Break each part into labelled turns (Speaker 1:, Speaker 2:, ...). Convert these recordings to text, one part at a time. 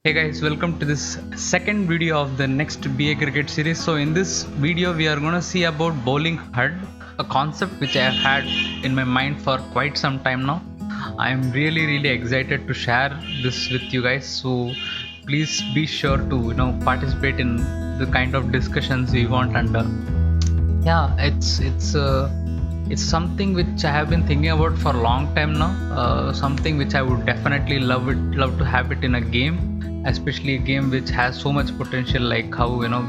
Speaker 1: Hey guys, welcome to this second video of the next BA cricket series. So in this video we are going to see about bowling HUD, a concept which I have had in my mind for quite some time now. I am really excited to share this with you guys, so please be sure to participate in the kind of discussions we want. And yeah, it's something which I have been thinking about for a long time now. Something which I would definitely love to have it in a game, especially a game which has so much potential, like how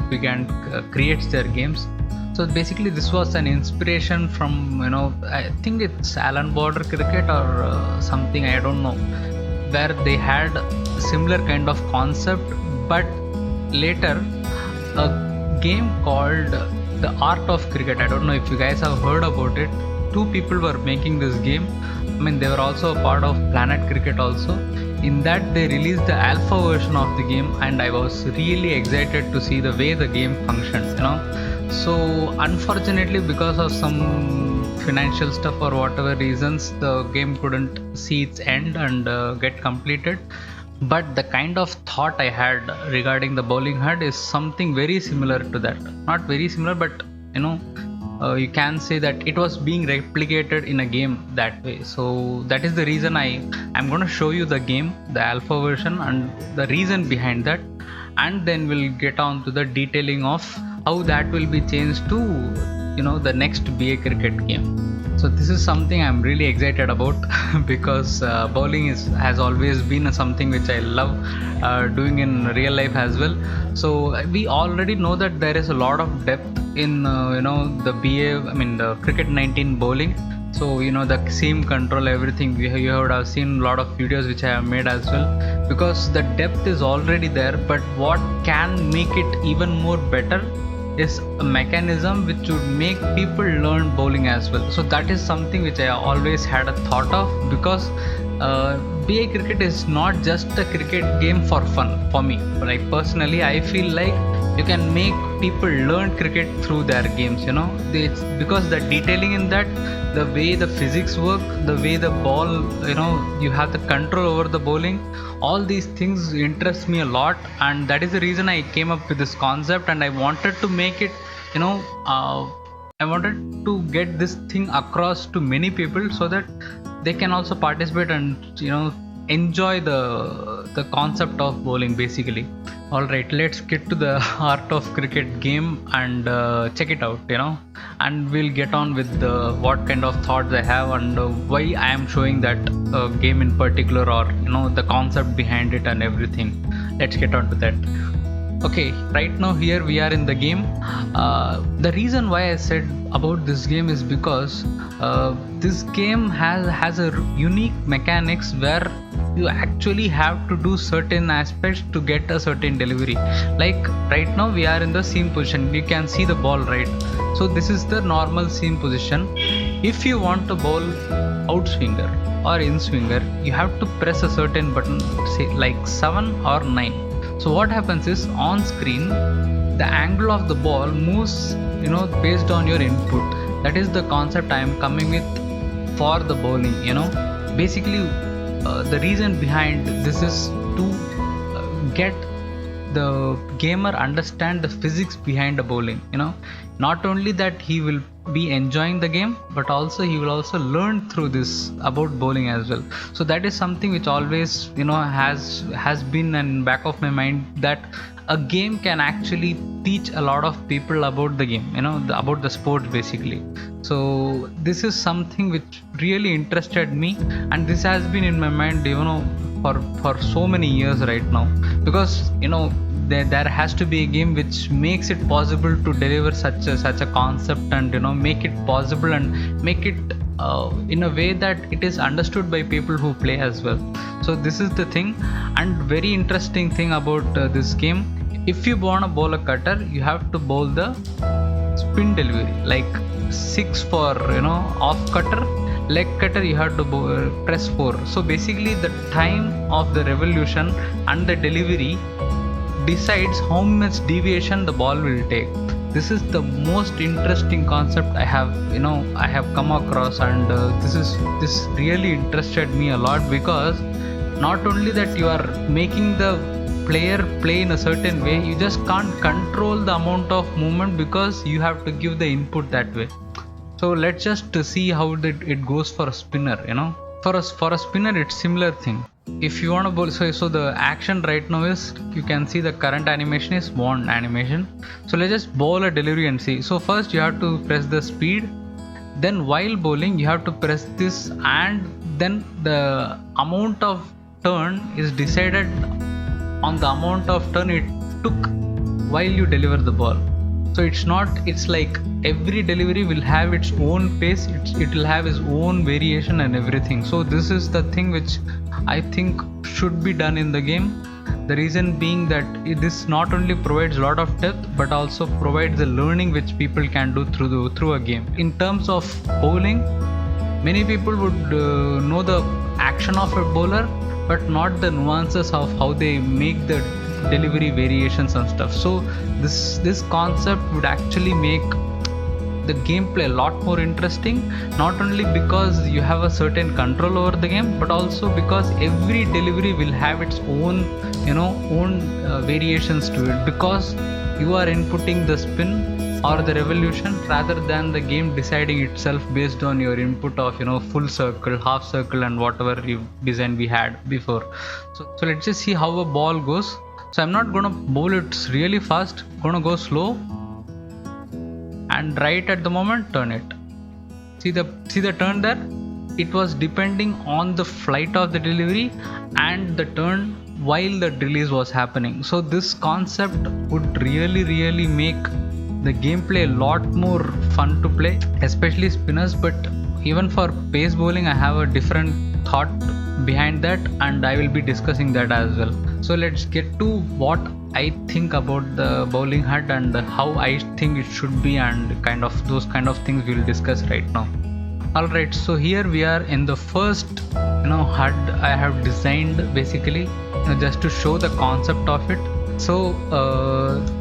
Speaker 1: big and creates their games. So basically this was an inspiration from I think it's Alan Border Cricket or something, I don't know, where they had a similar kind of concept, but later a game called The Art of Cricket, I don't know if you guys have heard about it. Two people were making this game. I mean, they were also a part of Planet Cricket also. In that they released the alpha version of the game, and I was really excited to see the way the game functions, So unfortunately, because of some financial stuff or whatever reasons, the game couldn't see its end and get completed. But the kind of thought I had regarding the bowling HUD is something very similar to that. Not very similar, but you can say that it was being replicated in a game that way. So that is the reason I'm going to show you the game, the alpha version, and the reason behind that, and then we'll get on to the detailing of how that will be changed to the next BA cricket game. So this is something I'm really excited about because bowling has always been something which I love doing in real life as well. So we already know that there is a lot of depth in the BA, I mean the cricket 19 bowling. So the seam control, everything, you would have seen a lot of videos which I have made as well, because the depth is already there. But what can make it even more better is a mechanism which would make people learn bowling as well. So that is something which I always had a thought of, because BA cricket is not just a cricket game for fun for me. Like personally, I feel like you can make people learn cricket through their games. It's because the detailing in that, the way the physics work, the way the ball, you have the control over the bowling, all these things interest me a lot, and that is the reason I came up with this concept. And I wanted to make it, I wanted to get this thing across to many people so that they can also participate and enjoy the concept of bowling basically. Alright, let's get to the Art of Cricket game and check it out, and we'll get on with what kind of thoughts I have and why I am showing that game in particular, or the concept behind it and everything. Let's get on to that. Okay, right now here we are in the game. The reason why I said about this game is because this game has a unique mechanics where you actually have to do certain aspects to get a certain delivery. Like right now we are in the seam position, you can see the ball, right? So this is the normal seam position. If you want to bowl out swinger or in swinger, you have to press a certain button, say like 7 or 9. So what happens is, on screen the angle of the ball moves based on your input. That is the concept I am coming with for the bowling. Basically the reason behind this is to get the gamer understand the physics behind the bowling. Not only that he will be enjoying the game, but also he will also learn through this about bowling as well. So that is something which always has been in back of my mind, that a game can actually teach a lot of people about the game, about the sport basically. So this is something which really interested me, and this has been in my mind for so many years right now, because there has to be a game which makes it possible to deliver such a concept and make it possible and make it in a way that it is understood by people who play as well. So this is the thing. And very interesting thing about this game, if you want to bowl a cutter, you have to bowl the spin delivery, like 6 for off cutter, leg cutter you have to press 4. So basically the time of the revolution and the delivery decides how much deviation the ball will take. This is the most interesting concept I have come across, and this really interested me a lot, because not only that you are making the player play in a certain way, you just can't control the amount of movement because you have to give the input that way. So let's just see how it goes for a spinner. For a spinner, it's similar thing. If you want to bowl, so the action right now is, you can see the current animation is wand animation. So let's just bowl a delivery and see. So first you have to press the speed, then while bowling you have to press this, and then the amount of turn is decided on the amount of turn it took while you deliver the ball. So it's like every delivery will have its own pace, it will have its own variation and everything. So this is the thing which I think should be done in the game. The reason being that this not only provides a lot of depth but also provides the learning which people can do through a game. In terms of bowling, many people would know the action of a bowler but not the nuances of how they make the delivery variations and stuff. So this concept would actually make the gameplay a lot more interesting, not only because you have a certain control over the game, but also because every delivery will have its own variations to it, because you are inputting the spin or the revolution rather than the game deciding itself based on your input of full circle, half circle, and whatever design we had before. So let's just see how a ball goes. So I'm not gonna bowl it really fast, gonna go slow, and right at the moment turn it. See the turn there? It was depending on the flight of the delivery and the turn while the release was happening. So this concept would really make the gameplay a lot more fun to play, especially spinners. But even for pace bowling, I have a different thought behind that, and I will be discussing that as well. So let's get to what I think about the bowling HUD and how I think it should be, and those kind of things we'll discuss right now. Alright, so here we are in the first HUD I have designed, basically just to show the concept of it. So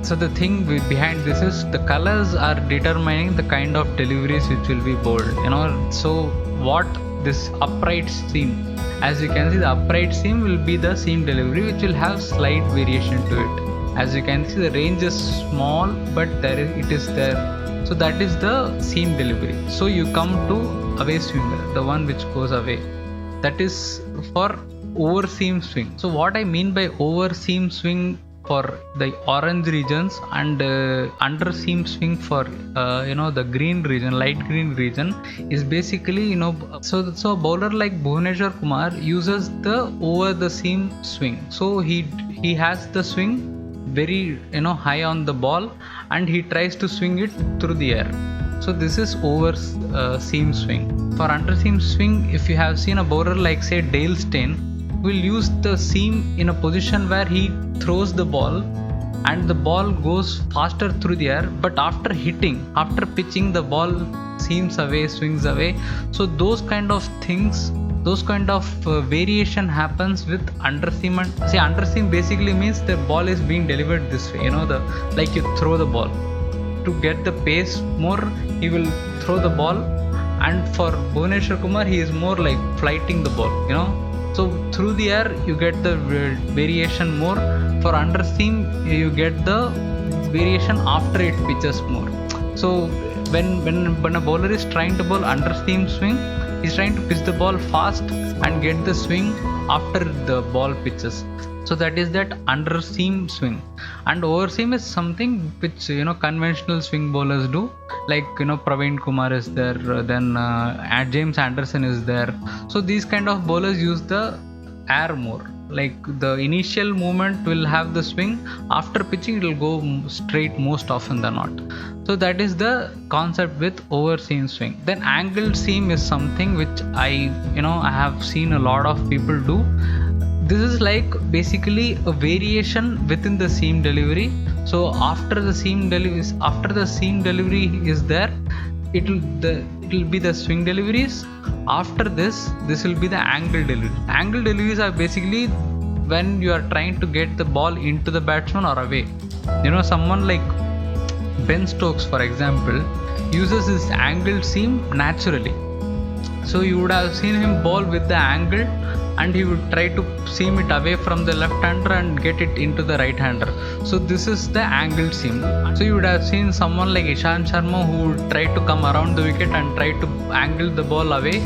Speaker 1: the thing behind this is the colors are determining the kind of deliveries which will be bowled. So what this upright seam, as you can see, the upright seam will be the seam delivery which will have slight variation to it. As you can see, the range is small, but it is there. So that is the seam delivery. So you come to away swinger, the one which goes away. That is for over seam swing. So what I mean by over seam swing for the orange regions and under seam swing for the green region, light green region, is basically so a bowler like Bhuvneshwar Kumar uses the over the seam swing. So he has the swing very high on the ball and he tries to swing it through the air. So this is over seam swing. For under seam swing, if you have seen a bowler like say Dale Steyn, will use the seam in a position where he throws the ball and the ball goes faster through the air, but after pitching, the ball seams away, swings away. So those kind of things, those kind of variation happens with under seam. And see, under seam basically means the ball is being delivered this way, like you throw the ball to get the pace more, he will throw the ball. And for Bhuvneshwar Kumar, he is more like flighting the ball, So through the air you get the variation more. For under seam you get the variation after it pitches more. So when a bowler is trying to bowl under seam swing, he's trying to pitch the ball fast and get the swing after the ball pitches. So that is that under seam swing. And over seam is something which conventional swing bowlers do, like Praveen Kumar is there, then James Anderson is there. So these kind of bowlers use the air more, like the initial movement will have the swing, after pitching it will go straight most often than not. So that is the concept with over seam swing. Then angled seam is something which I have seen a lot of people do. This is like basically a variation within the seam delivery. So after the seam delivery is there, it will be the swing deliveries. After this will be the angle delivery. Angle deliveries are basically when you are trying to get the ball into the batsman or away. Someone like Ben Stokes, for example, uses his angled seam naturally. So you would have seen him bowl with the angle and he would try to seam it away from the left hander and get it into the right hander. So this is the angled seam. So you would have seen someone like Ishant Sharma who would try to come around the wicket and try to angle the ball away,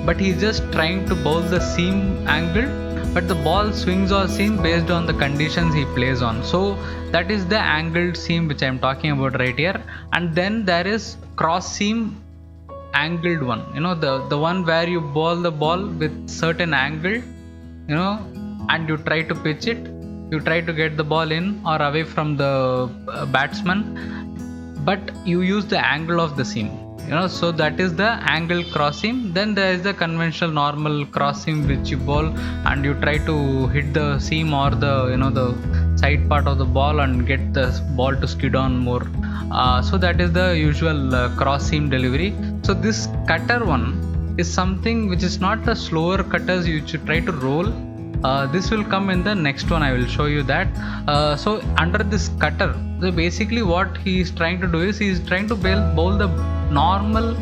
Speaker 1: but he's just trying to bowl the seam angle, but the ball swings or seam based on the conditions he plays on. So that is the angled seam which I am talking about right here. And then there is cross seam angled one, the one where you bowl the ball with certain angle, and you try to pitch it, you try to get the ball in or away from the batsman, but you use the angle of the seam, so that is the angle cross seam. Then there is the conventional normal cross seam which you bowl and you try to hit the seam or the the side part of the ball and get the ball to skid on more. So that is the usual cross seam delivery. So this cutter one is something which is not the slower cutters you should try to roll. This will come in the next one. I will show you that. So under this cutter, so basically what he is trying to do is he is trying to bowl the normal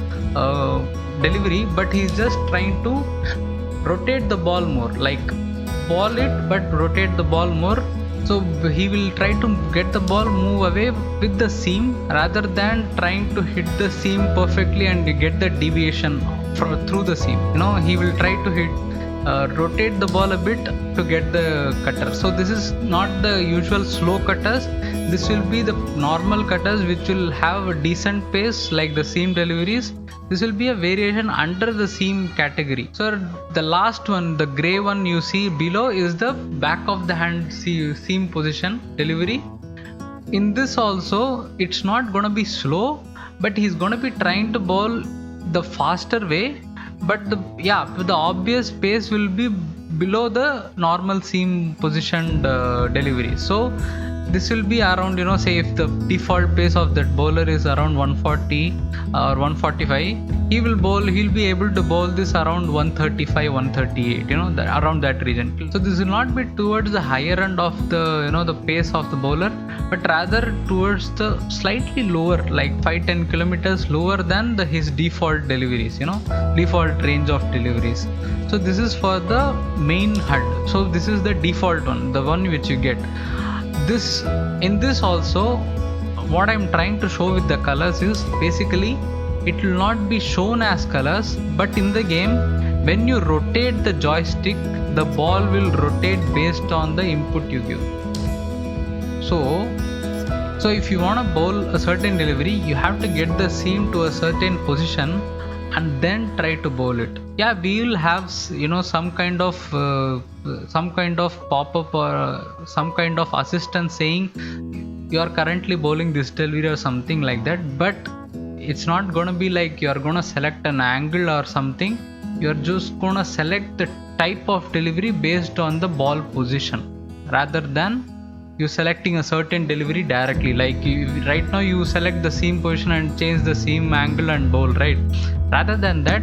Speaker 1: delivery, but he is just trying to rotate the ball more, like ball it but rotate the ball more. So he will try to get the ball move away with the seam rather than trying to hit the seam perfectly and get the deviation through the seam. He will try to rotate the ball a bit to get the cutter. So this is not the usual slow cutters. This will be the normal cutters which will have a decent pace like the seam deliveries. This will be a variation under the seam category. So the last one, the gray one you see below, is the back of the hand seam position delivery. In this also, it's not going to be slow, but he's going to be trying to bowl the faster way, but the obvious pace will be below the normal seam positioned delivery. So this will be around, say if the default pace of that bowler is around 140 or 145, he'll be able to bowl this around 135, 138, around that region. So this will not be towards the higher end of the, the pace of the bowler, but rather towards the slightly lower, like 5-10 kilometers lower than his default deliveries, default range of deliveries. So this is for the main HUD. So this is the default one, the one which you get. In this also, what I'm trying to show with the colors is basically it will not be shown as colors, but in the game when you rotate the joystick, the ball will rotate based on the input you give. So if you want to bowl a certain delivery, you have to get the seam to a certain position and then try to bowl it. Yeah, we will have some kind of pop-up or some kind of assistant saying you are currently bowling this delivery or something like that, but it's not going to be like you are going to select an angle or something. You are just going to select the type of delivery based on the ball position rather than you selecting a certain delivery directly. Like right now you select the seam position and change the seam angle and bowl, right? Rather than that,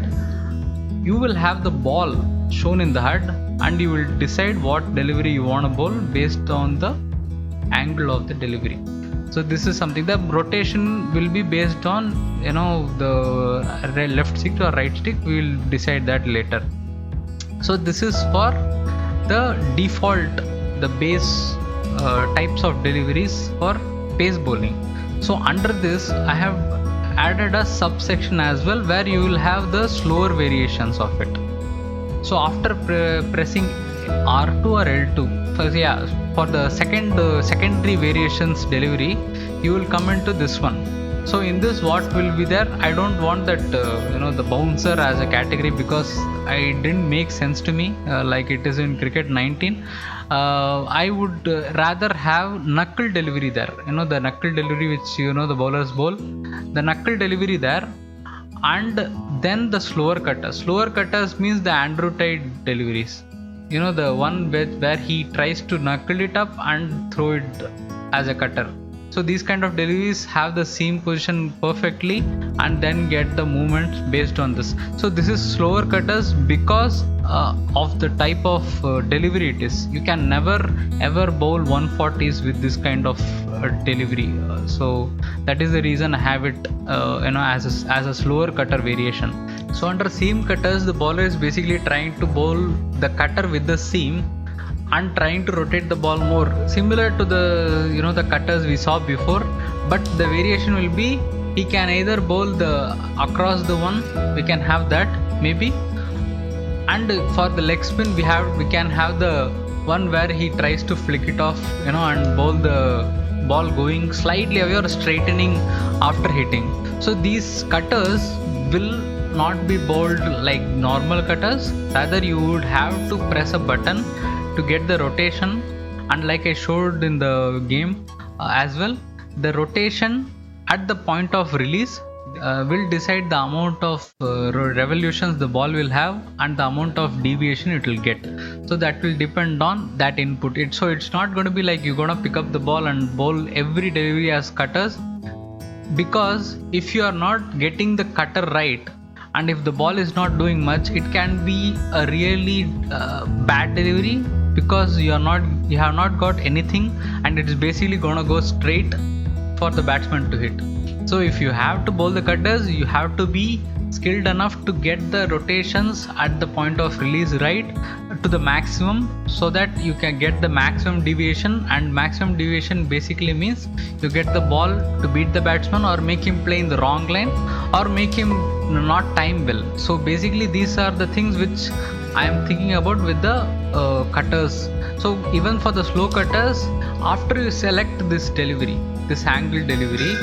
Speaker 1: you will have the ball shown in the HUD and you will decide what delivery you want to bowl based on the angle of the delivery. So this is something. The rotation will be based on the left stick or right stick. We will decide that later. So this is for the default, the base types of deliveries for pace bowling. So under this I have added a subsection as well where you will have the slower variations of it. So after pressing R2 or L2, for the secondary variations delivery, you will come into this one. So in this, what will be there? I don't want that the bouncer as a category because it didn't make sense to me like it is in cricket 19. I would rather have knuckle delivery there. The knuckle delivery which the bowlers bowl, the knuckle delivery there, and then the slower cutters. Slower cutters means the Andrew Tide deliveries. The one where he tries to knuckle it up and throw it as a cutter. So these kind of deliveries have the seam position perfectly and then get the movements based on this. So this is slower cutters because of the type of delivery it is. You can never ever bowl 140s with this kind of delivery. So that is the reason I have it as a slower cutter variation. So under seam cutters, the bowler is basically trying to bowl the cutter with the seam and trying to rotate the ball more, similar to the the cutters we saw before, but the variation will be he can either bowl the across the one, we can have that maybe, and for the leg spin we can have the one where he tries to flick it off, and bowl the ball going slightly away or straightening after hitting. So these cutters will not be bowled like normal cutters, rather you would have to press a button to get the rotation, and like I showed in the game as well, the rotation at the point of release will decide the amount of revolutions the ball will have and the amount of deviation it will get. So that will depend on that input. So it's not going to be like you're going to pick up the ball and bowl every delivery as cutters, because if you are not getting the cutter right and if the ball is not doing much, it can be a really bad delivery, because you have not got anything and it's basically gonna go straight for the batsman to hit. So if you have to bowl the cutters, you have to be skilled enough to get the rotations at the point of release right to the maximum, so that you can get the maximum deviation, and maximum deviation basically means you get the ball to beat the batsman or make him play in the wrong line or make him not time well. So basically these are the things which I am thinking about with the cutters. So even for the slow cutters, after you select this delivery, this angle delivery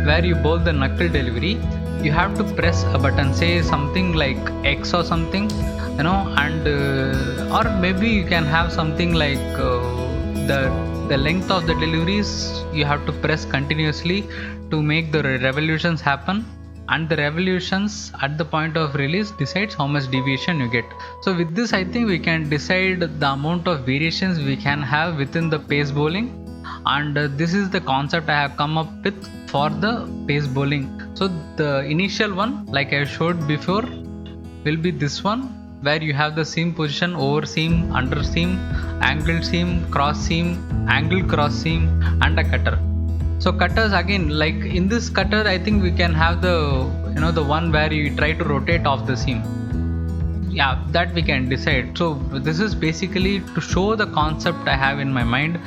Speaker 1: where you bowl the knuckle delivery, you have to press a button, say something like X or something, and or maybe you can have something like the length of the deliveries you have to press continuously to make the revolutions happen, and the revolutions at the point of release decides how much deviation you get. So with this, I think we can decide the amount of variations we can have within the pace bowling, and this is the concept I have come up with for the pace bowling. So the initial one, like I showed before, will be this one, where you have the seam position, over seam, under seam, angled seam, cross seam, angled cross seam, and a cutter. So cutters, again, like in this cutter, I think we can have the the one where you try to rotate off the seam. Yeah, that we can decide. So this is basically to show the concept I have in my mind.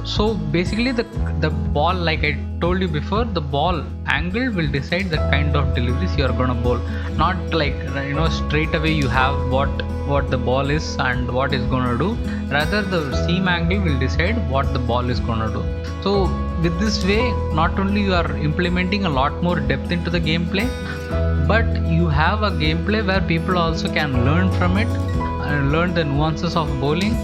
Speaker 1: So basically the ball, like I told you before, the ball angle will decide the kind of deliveries you are gonna bowl. Not like straight away you have what the ball is and what it's gonna do. Rather the seam angle will decide what the ball is gonna do. So with this way, not only you are implementing a lot more depth into the gameplay, but you have a gameplay where people also can learn from it and learn the nuances of bowling.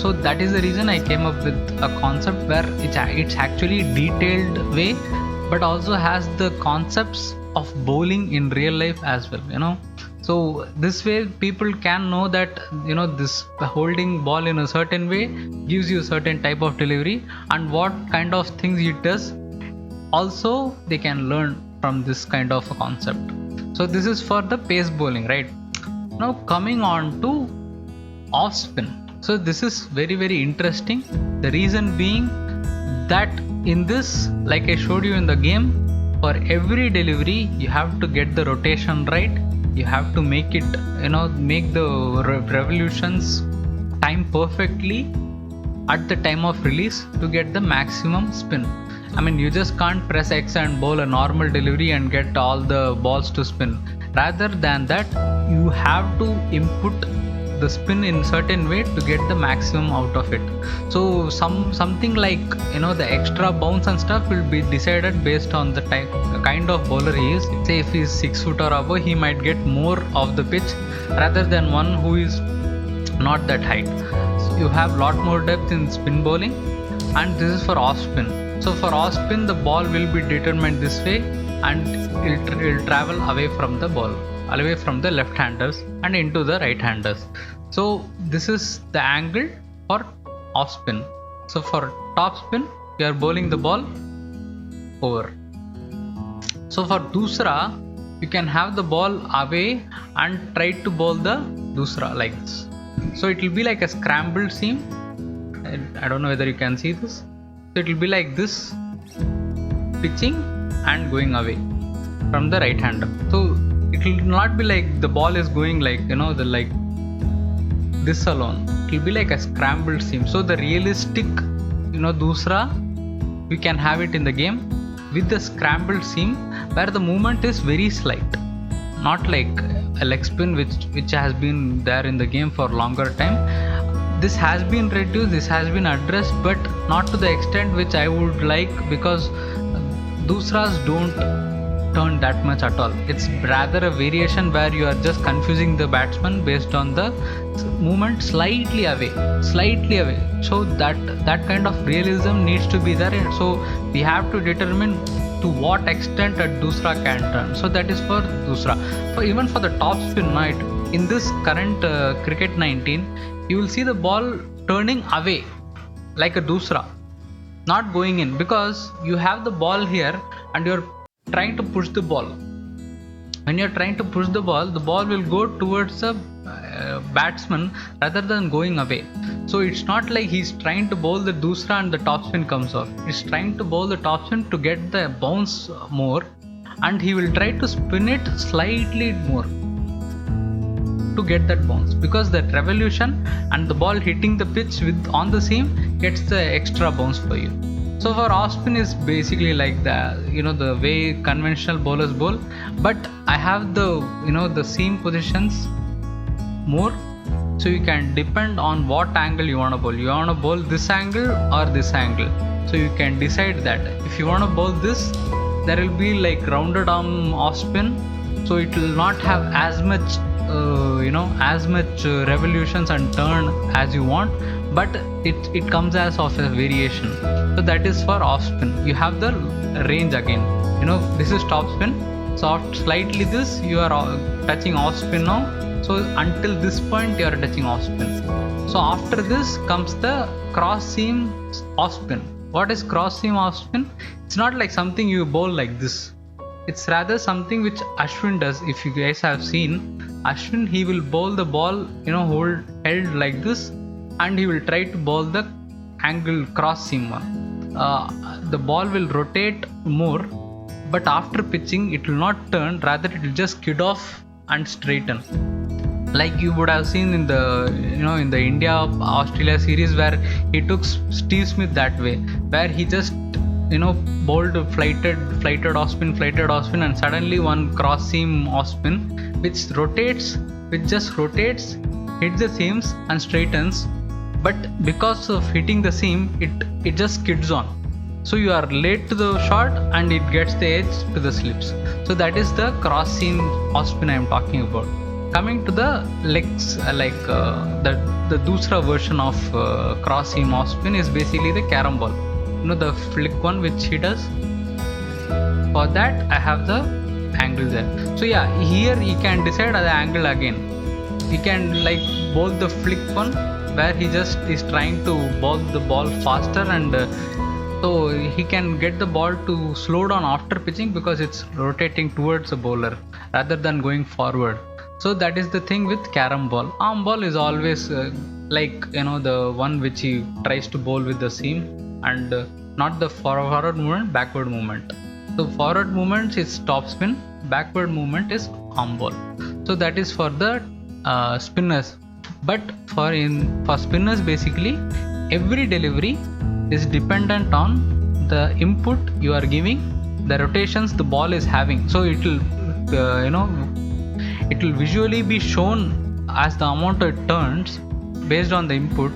Speaker 1: So that is the reason I came up with a concept where it's actually detailed way, but also has the concepts of bowling in real life as well. So this way people can know that this holding ball in a certain way gives you a certain type of delivery, and what kind of things it does also they can learn from this kind of a concept. So this is for the pace bowling, right? Now coming on to off spin. So this is very, very interesting. The reason being that in this, like I showed you in the game, for every delivery you have to get the rotation right. You have to make it, make the revolutions time perfectly at the time of release to get the maximum spin. I mean, you just can't press X and bowl a normal delivery and get all the balls to spin. Rather than that, you have to input the spin in certain way to get the maximum out of it. So something like the extra bounce and stuff will be decided based on the kind of bowler he is. Say if he is 6 foot or above, he might get more of the pitch rather than one who is not that height. So you have lot more depth in spin bowling, and this is for off spin. So for off spin, the ball will be determined this way, and it will travel away from the ball, away from the left handers and into the right handers. So this is the angle for off spin. So for top spin, you are bowling the ball over. So for dusra, you can have the ball away and try to bowl the dusra like this. So it will be like a scrambled seam. I don't know whether you can see this. So it will be like this, pitching and going away from the right hander. So it will not be like the ball is going like, you know, the like this alone. It will be like a scrambled seam. So the realistic, you know, dusra, we can have it in the game with the scrambled seam where the movement is very slight, not like a leg spin which has been there in the game for longer time. This has been reduced, this has been addressed, but not to the extent which I would like, because dusras don't turn that much at all. It's rather a variation where you are just confusing the batsman based on the movement slightly away. So that kind of realism needs to be there. So we have to determine to what extent a dusra can turn. So that is for dusra. So even for the top spin night in this current cricket 19, you will see the ball turning away like a dusra, not going in, because you have the ball here and you're trying to push the ball. When you're trying to push the ball will go towards the batsman rather than going away. So it's not like he's trying to bowl the dusra and the topspin comes off. He's trying to bowl the topspin to get the bounce more, and he will try to spin it slightly more to get that bounce, because that revolution and the ball hitting the pitch with on the seam gets the extra bounce for you. So for off spin is basically like the, you know, the way conventional bowlers bowl, but I have the, you know, the seam positions more, so you can depend on what angle you want to bowl. You want to bowl this angle or this angle, so you can decide that. If you want to bowl this, there will be like rounded arm off spin, so it will not have as much revolutions and turn as you want, but it comes as of a variation. So that is for off spin. You have the range again, you know, this is top spin, so slightly this you are touching off spin now. So until this point you are touching off spin. So after this comes the cross seam off spin. What is cross seam off spin? It's not like something you bowl like this. It's rather something which Ashwin does. If you guys have seen Ashwin, he will bowl the ball, you know, held like this, and he will try to bowl the angle cross seam one. The ball will rotate more, but after pitching it will not turn, rather it will just skid off and straighten. Like you would have seen in the, you know, in the India Australia series where he took Steve Smith that way, where he just, you know, bowled flighted off spin, and suddenly one cross seam off spin which just rotates, hits the seams and straightens, but because of hitting the seam it just skids on. So you are late to the shot and it gets the edge to the slips. So that is the cross seam off spin I am talking about. Coming to the legs, the dusra version of cross seam off spin is basically the carom ball. You know, the flick one which he does. For that I have the angle there. So yeah, here you can decide the angle again. You can like bowl the flick one where he just is trying to bowl the ball faster, and so he can get the ball to slow down after pitching because it's rotating towards the bowler rather than going forward. So that is the thing with carom ball. Arm ball is always like, you know, the one which he tries to bowl with the seam, and not the forward movement, backward movement. So forward movement is top spin, backward movement is arm ball. So that is for the spinners. But for spinners, basically every delivery is dependent on the input you are giving, the rotations the ball is having. So it will it will visually be shown as the amount it turns based on the input,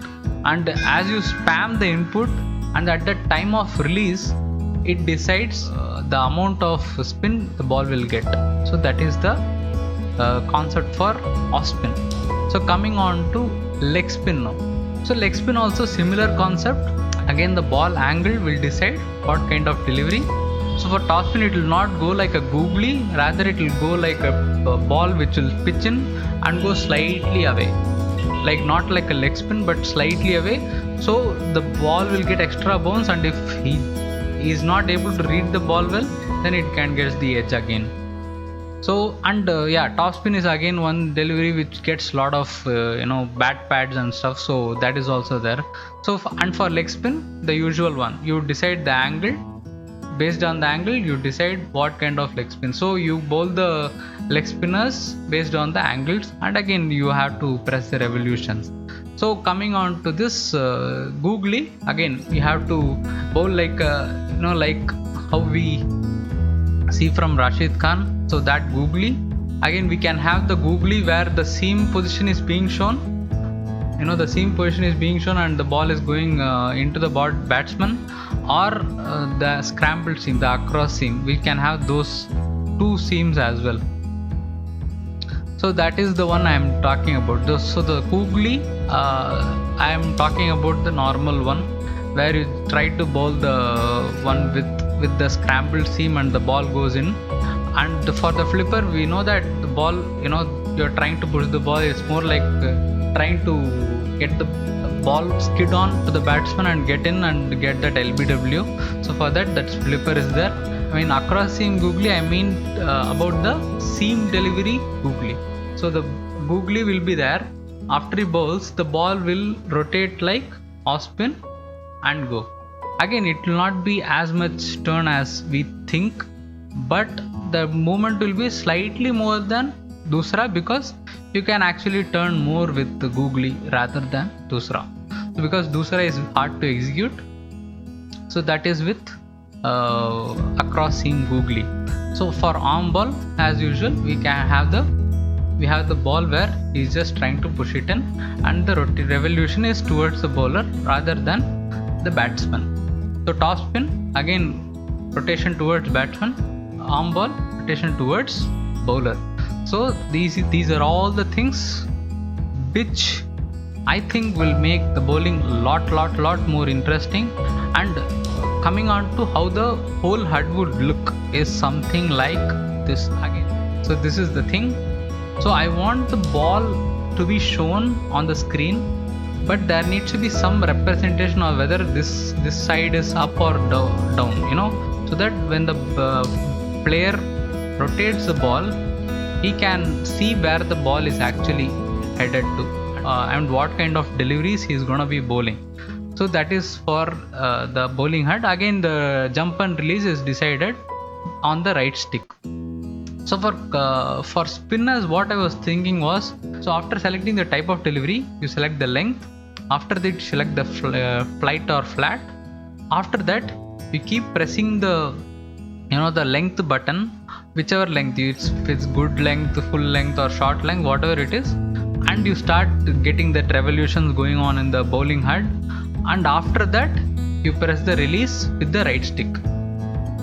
Speaker 1: and as you spam the input and at the time of release it decides the amount of spin the ball will get. So that is the concept for off spin. So coming on to leg spin now. So leg spin also similar concept. Again the ball angle will decide what kind of delivery. So for top spin it will not go like a googly, rather it will go like a ball which will pitch in and go slightly away, like not like a leg spin but slightly away. So the ball will get extra bounce, and if he is not able to read the ball well, then it can get the edge again. So top spin is again one delivery which gets lot of bat pads and stuff, so that is also there. So for leg spin, the usual one, you decide the angle, based on the angle you decide what kind of leg spin. So you bowl the leg spinners based on the angles, and again you have to press the revolutions. So coming on to this googly, again we have to bowl like like how we see from Rashid Khan. So that googly, again we can have the googly where the seam position is being shown, the seam position is being shown and the ball is going into the batsman, or the scrambled seam, the across seam. We can have those two seams as well. So that is the one I am talking about. So the googly, I am talking about the normal one where you try to bowl the one with the scrambled seam and the ball goes in. And for the flipper, we know that the ball, you're trying to push the ball. It's more like trying to get the ball skid on to the batsman and get in and get that LBW. So for that flipper is there. I mean across seam googly, I mean about the seam delivery googly. So the googly will be there. After he bowls, the ball will rotate like off spin and go. Again, it will not be as much turn as we think, but the movement will be slightly more than dusra, because you can actually turn more with the googly rather than dusra. So because dusra is hard to execute, so that is with across seam googly. So for arm ball, as usual, we have the ball where he's just trying to push it in, and the revolution is towards the bowler rather than the batsman. So top spin, again rotation towards batsman, arm ball rotation towards bowler. So these are all the things which I think will make the bowling lot more interesting. And coming on to how the whole HUD would look is something like this again. So this is the thing. So I want the ball to be shown on the screen, but there needs to be some representation of whether this side is up or down, so that when the player rotates the ball, he can see where the ball is actually headed to and what kind of deliveries he is going to be bowling. So that is for the bowling HUD. Again, the jump and release is decided on the right stick. So for spinners, what I was thinking was, so after selecting the type of delivery, you select the length. After that, you select the flight or flat. After that, you keep pressing the length button, whichever length, if it's good length, full length or short length, whatever it is, and you start getting that revolutions going on in the bowling HUD. And after that, you press the release with the right stick.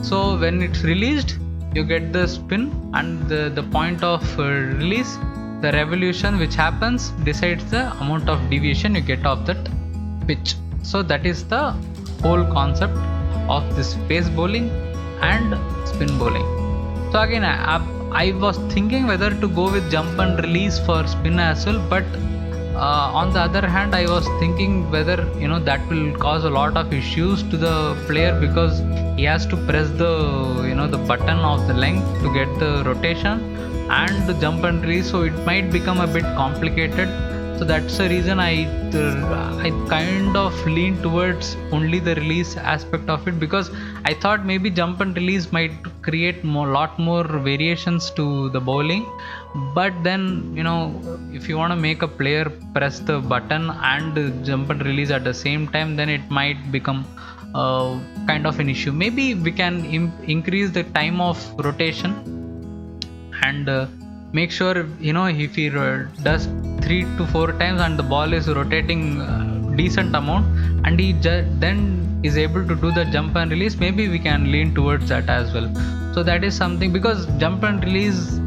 Speaker 1: So when it's released, you get the spin, and the point of release, the revolution which happens decides the amount of deviation you get off that pitch. So that is the whole concept of this pace bowling and spin bowling. So again, I was thinking whether to go with jump and release for spin as well, but on the other hand, I was thinking whether that will cause a lot of issues to the player, because he has to press the button of the length to get the rotation and the jump and release, so it might become a bit complicated. So that's the reason I kind of lean towards only the release aspect of it, because I thought maybe jump and release might create lot more variations to the bowling. But then if you want to make a player press the button and jump and release at the same time, then it might become kind of an issue. Maybe we can increase the time of rotation and make sure if he does 3 to 4 times and the ball is rotating decent amount, and he then is able to do the jump and release, maybe we can lean towards that as well. So that is something, because jump and release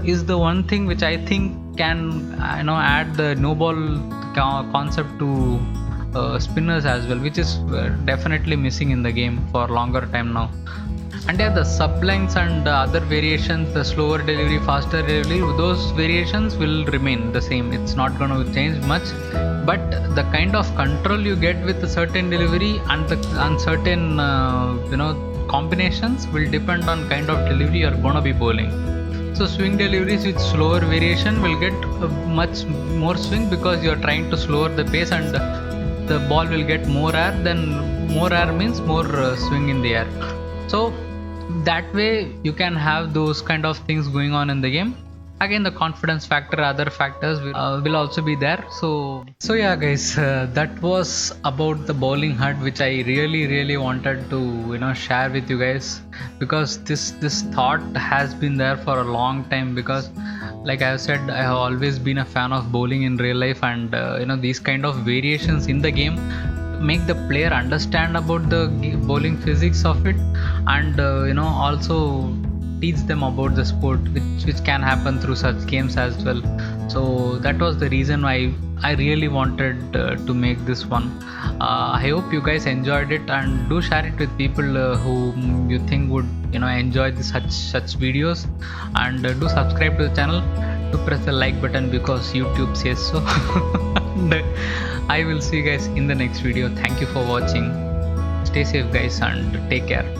Speaker 1: is the one thing which I think can add the no ball concept to spinners as well, which is definitely missing in the game for longer time now. And the sub lengths and other variations, the slower delivery, faster delivery, those variations will remain the same. It's not going to change much, but the kind of control you get with a certain delivery and the uncertain combinations will depend on kind of delivery you're going to be bowling. So swing deliveries with slower variation will get much more swing, because you're trying to slower the pace, and the ball will get more air. Then more air means more swing in the air. So that way you can have those kind of things going on in the game. Again, the confidence factor, other factors will also be there. So yeah guys, that was about the bowling HUD, which I really wanted to share with you guys, because this thought has been there for a long time. Because like I have said, I have always been a fan of bowling in real life, and these kind of variations in the game make the player understand about the bowling physics of it, and also teach them about the sport, which can happen through such games as well. So that was the reason why I really wanted to make this one. I hope you guys enjoyed it, and do share it with people who you think would enjoy such videos, and do subscribe to the channel, to press the like button because YouTube says so. And I will see you guys in the next video. Thank you for watching. Stay safe guys, and take care.